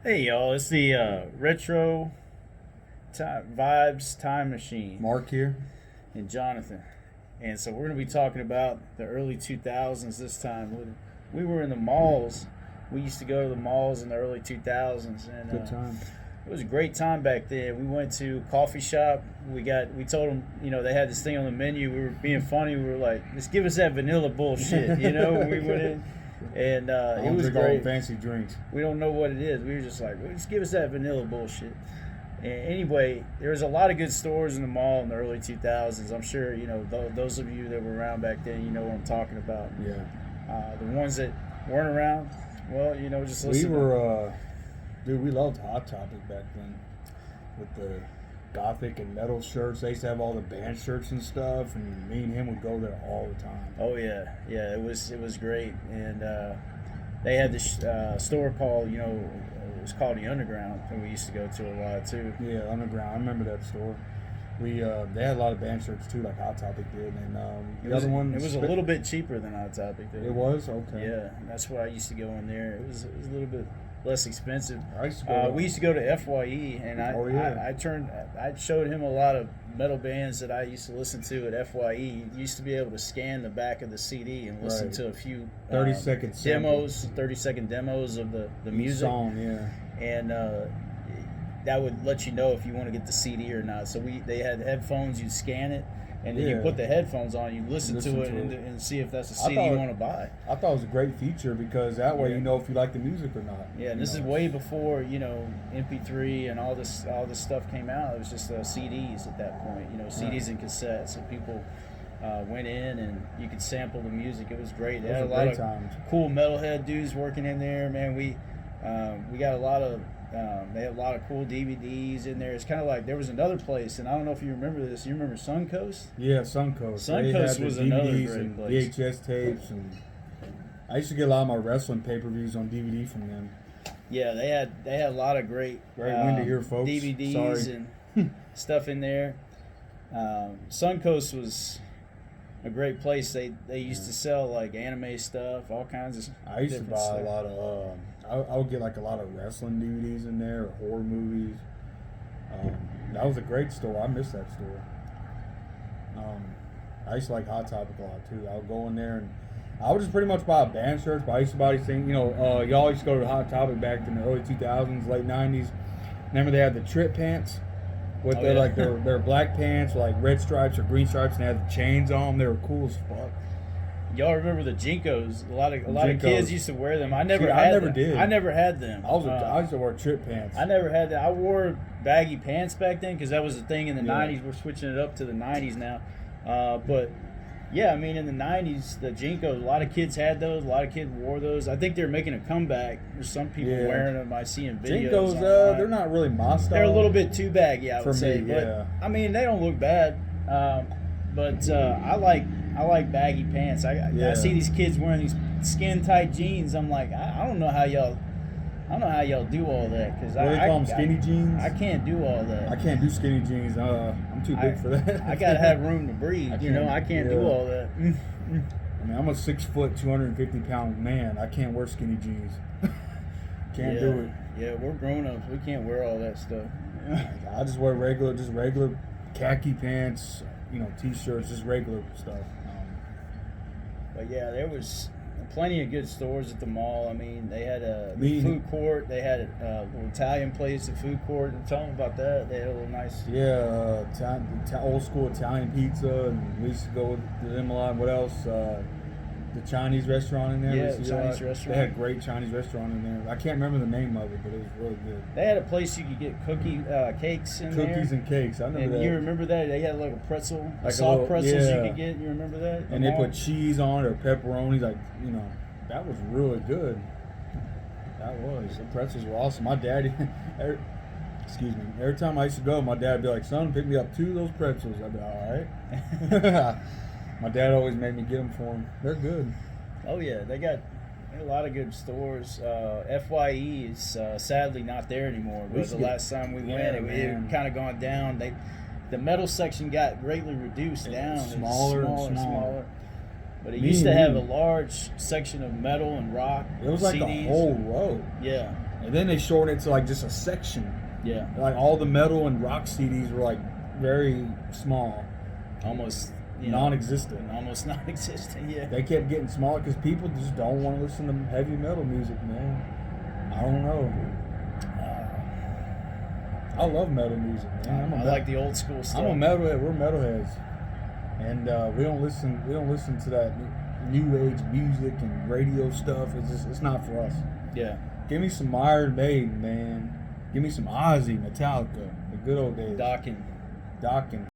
Hey y'all, it's the retro vibes time machine Mark here. and Jonathan, and so we're gonna be talking about the early 2000s this time. We were in the malls. We used to go to the malls in the early 2000s, and Good time. it was a great time back then. We went to a coffee shop. We told them, they had this thing on the menu. We were being funny. We were like, just give us that vanilla bullshit, when we went in. And it was Drink all great. fancy drinks. We don't know what it is. We were just like, well, just give us that vanilla bullshit. And anyway, there was a lot of good stores in the mall in the early 2000s. I'm sure, those of you that were around back then, you know what I'm talking about. Yeah. The ones that weren't around, well, just We listen. were, dude, we loved Hot Topic back then with the gothic and metal shirts. They used to have all the band shirts and stuff, and me and him would go there all the time. Oh yeah, yeah. It was great, and they had this store called, it was called the Underground, and we used to go to a lot too. Yeah, Underground. I remember that store. We they had a lot of band shirts too, like Hot Topic did, and the other one. It was a little bit cheaper than Hot Topic. Though. It was okay. Yeah, that's why I used to go in there. It was a little bit less expensive. I used to go. We used to go to FYE, and I showed him a lot of metal bands that I used to listen to at FYE. You used to be able to scan the back of the CD and listen Right. to a few 30-second demos, 30-second demos of the music. Song, yeah. And that would let you know if you want to get the CD or not. So they had headphones, you'd scan it, and then you Yeah. put the headphones on, you listen to it, and see if that's a CD you want to buy. I thought it was a great feature because that way Yeah. you know if you like the music or not. Yeah, and this is way before MP3 and all this stuff came out. It was just CDs at that point. CDs and cassettes, so people went in and you could sample the music. It was great. They Those had a were lot great of times. cool metalhead dudes working in there. Man, we got a lot of. They had a lot of cool DVDs in there. It's kind of like there was another place, and I don't know if you remember this. You remember Suncoast? Yeah, Suncoast. They Suncoast had was the another DVDs great and place. VHS tapes, and I used to get a lot of my wrestling pay-per-views on DVD from them. Yeah, they had a lot of great Windy here, folks. DVDs Sorry. and stuff in there. Suncoast was a great place. They used to sell like anime stuff, all kinds of. I used to different buy stuff. a lot of. I would get like a lot of wrestling DVDs in there, or horror movies. That was a great store. I miss that store. I used to like Hot Topic a lot too. I would go in there and I would just pretty much buy band shirts. But I used to buy these things. Y'all used to go to Hot Topic back in the early 2000s, late 90s. Remember they had the trip pants with Oh, yeah. their black pants, like red stripes or green stripes, and they had the chains on them. They were cool as fuck. Y'all remember the Jinkos? A lot of Jinkos. kids used to wear them. I never See, had I never them. did. I never had them. I used to wear trip pants. I never had that. I wore baggy pants back then because that was the thing in the Yeah. 90s. We're switching it up to the 90s now. But yeah, I mean, in the 90s, the Jinkos, a lot of kids had those. A lot of kids wore those. I think they're making a comeback. There's some people Yeah. wearing them. I see in videos. Jinkos, online. they're not really my style. They're a little bit too baggy, I would For say. me, But yeah. I mean, they don't look bad. But I like baggy pants. I Yeah. see these kids wearing these skin tight jeans. I'm like, I don't know how y'all. I don't know how y'all do all that because What do they call them, skinny jeans? I can't do all that. I can't do skinny jeans. I'm too big for that. I gotta have room to breathe. I can't do yeah. all that. I mean, I'm a 6 foot, 250 pound man. I can't wear skinny jeans. Can't do it. Yeah, we're grown ups. We can't wear all that stuff. I just wear regular khaki pants, t-shirts, just regular stuff. But yeah, there was plenty of good stores at the mall. I mean, they had a Me- food court. They had a little Italian place, a food court. And tell them about that. They had a little nice. Yeah, old school Italian pizza, and we used to go to them a lot. What else? The Chinese restaurant in there. Yeah, we used to the go Chinese out. restaurant. They had a great Chinese restaurant in there. I can't remember the name of it, but it was really good. They had a place you could get cakes in there. Cookies and cakes. I remember And that. you remember that? They had like a pretzel, Like a soft little- pretzels yeah. you could get. You remember that? And they put cheese on it or pepperoni. That was really good. That was. The pretzels were awesome. My daddy, excuse me, every time I used to go, my dad would be like, son, pick me up 2 of those pretzels. I'd be all right. My dad always made me get them for him. They're good. Oh yeah, they got a lot of good stores. FYE is sadly not there anymore. But the last time we went, it had kind of gone down. The metal section got greatly reduced down. It was Smaller and smaller. But it used to have a large section of metal and rock. It was like CDs. a whole row. Yeah, And then they shortened it to like just a section. Yeah. Like all the metal and rock CDs were like very small, Almost non-existent. Almost non-existent. Yeah. They kept getting smaller because people just don't want to listen to heavy metal music, man. I don't know. I love metal music, man. I like the old school stuff. I'm a metalhead. We're metalheads, and we don't listen. We don't listen to that new age music and radio stuff. It's not for us. Yeah. Give me some Iron Maiden, man. Give me some Ozzy, Metallica, the good old days. Dokken.